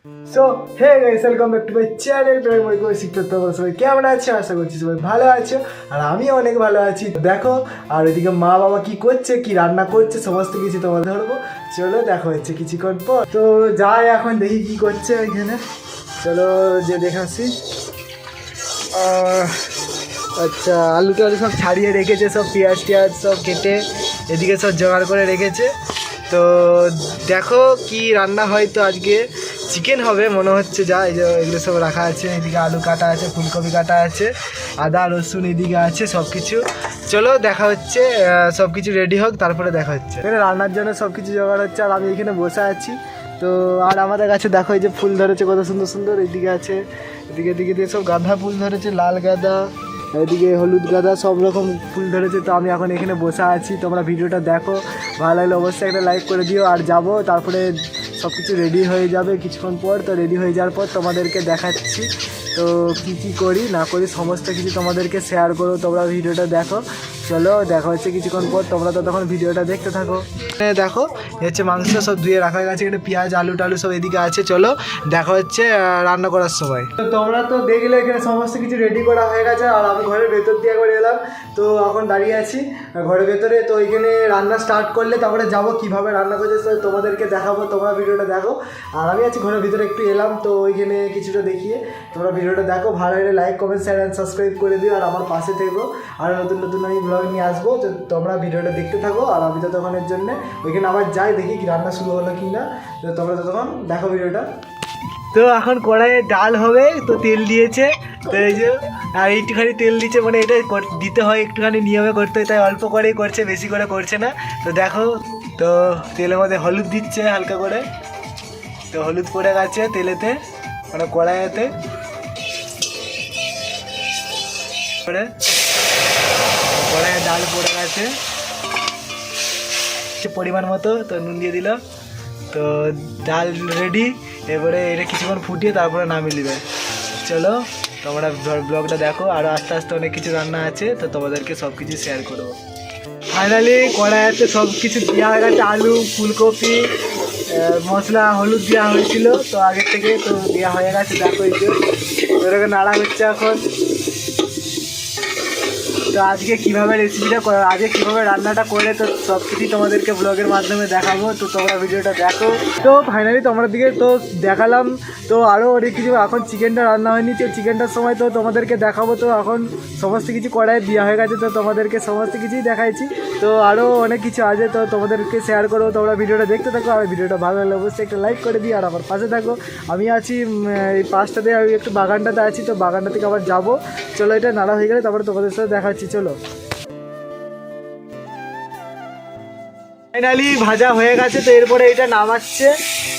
So hey guys, welcome back to my channel primary course. তোমরা সবাই কেমন আছো? আশা করছি সবাই ভালো আছো, আর আমি অনেক ভালো আছি। দেখো, আর এদিকে মা বাবা কি করছে, কি রান্না করছে, সমস্ত কিছু তোমাদের ধরবো। চলো দেখা হচ্ছে কিছুক্ষণ পর। তো যাই এখন দেখি কি করছে ওইখানে। চলো যে দেখে আসি। আচ্ছা, আলু টালু সব ছাড়িয়ে রেখেছে, সব পেঁয়াজ টিয়াজ সব কেটে এদিকে সব জোগাড় করে রেখেছে। তো দেখো কি রান্না হয়। তো আজকে চিকেন হবে মনে হচ্ছে। যা এই যে এগুলো সব রাখা আছে, এদিকে আলু কাটা আছে, ফুলকপি কাটা আছে, আদা রসুন এদিকে আছে সব কিছু। চলো দেখা হচ্ছে, সব কিছু রেডি হোক তারপরে দেখা হচ্ছে। এখানে রান্নার জন্য সব কিছু জোগাড় হচ্ছে, আর আমি এখানে বসে আছি। তো আর আমাদের কাছে দেখো এই যে ফুল ধরেছে কত সুন্দর সুন্দর। এদিকে আছে, এদিকে এদিকে দিয়ে সব গাঁদা ফুল ধরেছে, লাল গাঁদা, এদিকে হলুদ গাঁদা, সব রকম ফুল ধরেছে। তো আমি এখন এখানে বসে আছি। তোমরা ভিডিওটা দেখো, ভালো লাগলে অবশ্যই একটা লাইক করে দিও। আর যাবো, তারপরে সব কিছু রেডি হয়ে যাবে কিছুক্ষণ পর। তো রেডি হয়ে যাওয়ার পর তোমাদেরকে দেখাচ্ছি তো কী করি না করি, সমস্ত কিছু তোমাদেরকে শেয়ার করো। তোমরা ভিডিওটা দেখো। চলো দেখা হচ্ছে কিছুক্ষণ পর। তোমরা তো তখন ভিডিওটা দেখতে থাকো। দেখো এ হচ্ছে মাংস সব ধুয়ে রাখা হয়ে গেছে। এখানে পেঁয়াজ আলু টালু সব এদিকে আছে। চলো দেখা হচ্ছে রান্না করার সময়। তো তোমরা তো দেখলে এখানে সমস্ত কিছু রেডি করা হয়ে গেছে, আর আমি ঘরের ভেতর দিয়ে একবার এলাম। তো এখন দাঁড়িয়ে আছি ঘরের ভেতরে। তো ওইখানে রান্না স্টার্ট করলে তারপরে যাবো কীভাবে রান্না করছে তোমাদেরকে দেখাবো। তোমরা ভিডিওটা দেখো। আর আমি আছি ঘরের ভিতরে, একটু এলাম তো ওইখানে কিছুটা দেখিয়ে। তোমরা ভিডিওটা দেখো, ভালো লাগলে like comment share and subscribe করে দিও। আর আমার পাশে থেকো, আর নতুন নতুন আমি ব্লগ নিয়ে আসবো। তো তোমরা ভিডিওটা দেখতে থাকো। আর আমি ততক্ষণের জন্য ওইখানে আবার যাই, দেখি কি রান্না শুরু হলো কি না। তো তোমরা ততক্ষণ দেখো ভিডিওটা। তো এখন কড়াইয়ে ডাল হবে, তো তেল দিয়েছে। তো এই যে আর একটুখানি তেল দিচ্ছে, মানে এটা দিতে হয় একটুখানি নিয়মে করতে হয়, তাই অল্প করেই করছে, বেশি করে করছে না। তো দেখো, তো তেলের মধ্যে হলুদ দিচ্ছে হালকা করে। তো হলুদ পড়ে গেছে তেলেতে, মানে কড়াইতে পড়ে, কড়াইয়ে ডাল পড়ে গেছে পরিমাণ মতো। তো নুন দিয়ে দিল। তো ডাল রেডি। এবারে এটা কিছুক্ষণ ফুটিয়ে তারপরে নামিয়ে নেবে। চলো তোমরা ব্লগটা দেখো, আরও আস্তে আস্তে অনেক কিছু রান্না আছে, তো তোমাদেরকে সব কিছু শেয়ার করবো। ফাইনালি কড়াইতে সব কিছু দেওয়া হয়ে গেছে, আলু ফুলকপি মশলা হলুদ দেওয়া হয়েছিল তো আগের থেকে, তো দেওয়া হয়ে গেছে। দেখো এই যে ওটাকে নাড়া হচ্ছে এখন। তো আজকে কীভাবে রেসিপিটা আজকে কীভাবে রান্নাটা করে, তো সব কিছুই তোমাদেরকে ব্লগের মাধ্যমে দেখাবো। তো তোমরা ভিডিওটা দেখো। তো ফাইনালি তোমাদের দিকে তো দেখালাম। তো আরও অনেক কিছু, এখন চিকেনটা রান্না হয়নি, তো চিকেনটার সময় তো তোমাদেরকে দেখাবো। তো এখন সমস্ত কিছু কড়াই দেওয়া হয়ে গেছে, তো তোমাদেরকে সমস্ত কিছুই দেখাইছি। তো আরও অনেক কিছু আছে, তো তোমাদেরকে শেয়ার করো। তোমরা ভিডিওটা দেখতে থাকো, আর ভিডিওটা ভালো লাগলে অবশ্যই একটা লাইক করে দিই। আর আমার পাশে থাকো। আমি আছি এই পাশটাতে, আমি একটু বাগানটাতে আছি। তো বাগানটা থেকে আবার যাবো। চলো এটা নাড়া হয়ে গেলে তারপরে তোমাদের সাথে দেখাচ্ছি। চলো। ফাইনালি ভাজা হয়ে গেছে, তো এরপরে এটা নামাচ্ছে।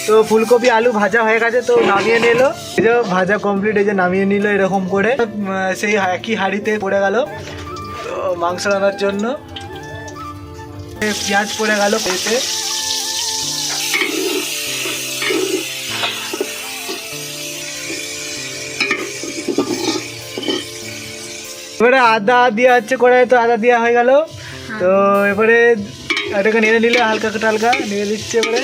তো ফুলকপি আলু ভাজা হয়ে গেছে, তো নামিয়ে নিল। এই যে ভাজা কমপ্লিট, এই যে নামিয়ে নিল এরকম করে। সেই একই হাঁড়িতে পড়ে গেল তো মাংস রান্নার জন্য। পেঁয়াজ পড়ে গেল এতে। এবারে আদা দেওয়া হচ্ছে কড়াই, তো আদা দেওয়া হয়ে গেল। তো এবারে এটাকে নেড়ে নিলে হালকা হালকা নেড়ে দিচ্ছে। এবারে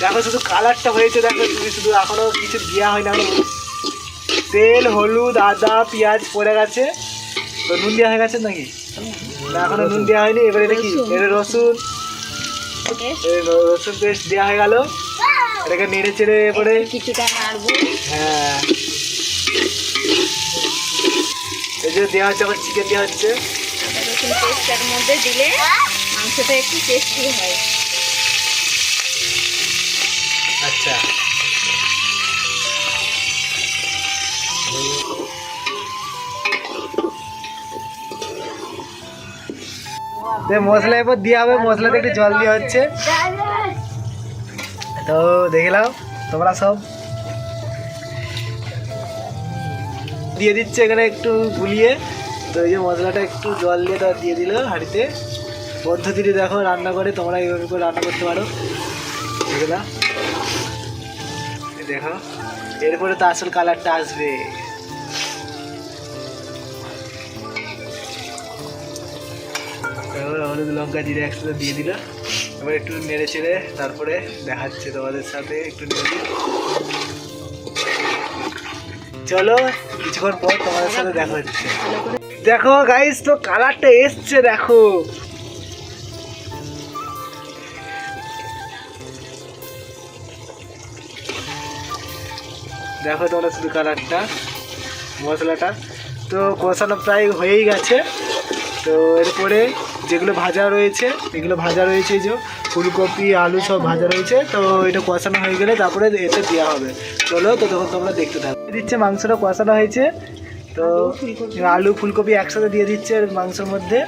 দেখো শুধু কালারটা হয়েছে, দেখো তুমি শুধু এখনো কিছু দেওয়া হয় না। তেল হলুদ আদা পেঁয়াজ পড়ে গেছে। তো নুন দেওয়া হয়ে গেছে নাকি? না এখনো নুন দেওয়া হয়নি। এবারে এটা কি, এটা রসুন রসুন পেস্ট দেওয়া হয়ে গেল। এটাকে নেড়ে চেড়ে এবারে কিছুটা নাড়বো। হ্যাঁ, এই যে দেওয়া হচ্ছে, আবার চিকেন দেওয়া হচ্ছে। রসুন পেস্টটার মধ্যে দিলে মাংসটা একটু টেস্টি হয়। আচ্ছা, মশলা এবার দেওয়া হবে। মশলাতে একটু জল দেওয়া হচ্ছে। তো দেখে নাও তোমরা সব। দিয়ে দিচ্ছে এখানে একটু গুলিয়ে। তো এই যে মশলাটা একটু জল দিয়ে তো দিয়ে দিল হাঁড়িতে। পদ্ধতিটি দেখো রান্না করে, তোমরা এইভাবে করে রান্না করতে পারো। দেখে নাও, দেখো এরপরে তো আসল কালারটা আসবে। হলুদ লঙ্কা জিরে একসাথে দিয়ে দিল। এবার একটু নেড়ে চেড়ে তারপরে দেখাচ্ছে তোমাদের সাথে একটু নেড়ে দিই। চলো কিছুক্ষণ পর তোমাদের সাথে দেখা হচ্ছে। ভালো করে দেখো গাইস, তো কালারটা এসছে দেখো। দেখো তোমরা শুধু কালারটা, মশলাটা তো কষানো প্রায় হয়েই গেছে। তো এরপরে যেগুলো ভাজা রয়েছে, এগুলো ভাজা রয়েছে, এই যে ফুলকপি আলু সব ভাজা রয়েছে। তো এটা কষানো হয়ে গেলে তারপরে এতে দেওয়া হবে। চলো তো তখন তোমরা দেখতে থাকো। দিচ্ছে মাংসটা কষানো হয়েছে, তো আলু ফুলকপি একসাথে দিয়ে দিচ্ছে এর মাংসের মধ্যে।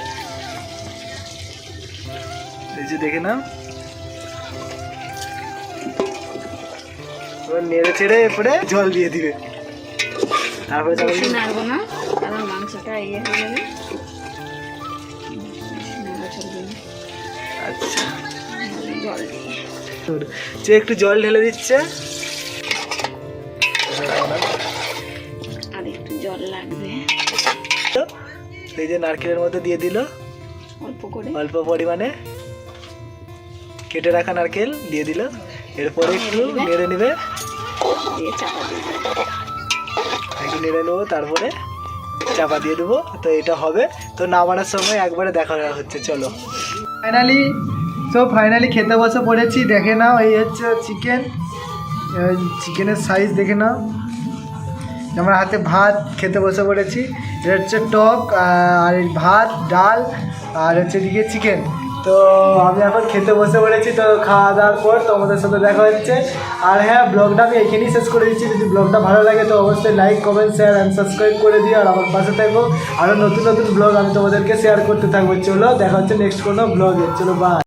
এই যে দেখে নাও, এবার নেড়ে চেড়ে এরপরে জল দিয়ে দিবে। তারপরে বেশি নাড়বো না, কারণ মাংসটা ইয়ে হয়ে যাবে। নাড়া চলবে না। আচ্ছা, জল দিয়ে যে একটু জল ঢেলে দিচ্ছে। আর একটু জল লাগবে, তো এই যে নারকেলের মধ্যে দিয়ে দিল অল্প করে। অল্প পরিমাণে কেটে রাখা নারকেল দিয়ে দিল। এরপরে একটু নেড়ে নেবে, দিয়ে চাপা দিয়ে দেবো। একটু নেড়ে নেবো, তারপরে চাপা দিয়ে দেবো। তো এটা হবে। তো নামানোর সময় একবারে দেখা হচ্ছে। চলো ফাইনালি খেতে বসে পড়েছি। দেখে নাও, এই হচ্ছে চিকেন। চিকেনের সাইজ দেখে নাও। আমার হাতে ভাত খেতে বসে পড়েছি। এটা হচ্ছে টক, আর এই ভাত ডাল, আর হচ্ছে এদিকে চিকেন। তো আমি এখন খেতে বসে পড়েছি। তো খাওয়া দাওয়ার পর তোমাদের সাথে দেখা হচ্ছে। আর হ্যাঁ, ব্লগটা আমি এখানেই শেষ করে দিচ্ছি। যদি ব্লগটা ভালো লাগে তো অবশ্যই like, comment, share and subscribe করে দিও। আর আমার পাশে থাকো, আরও নতুন নতুন ব্লগ আমি তোমাদেরকে শেয়ার করতে থাকবো। চলো দেখা হচ্ছে নেক্সট কোনো ব্লগে। চলো বাই।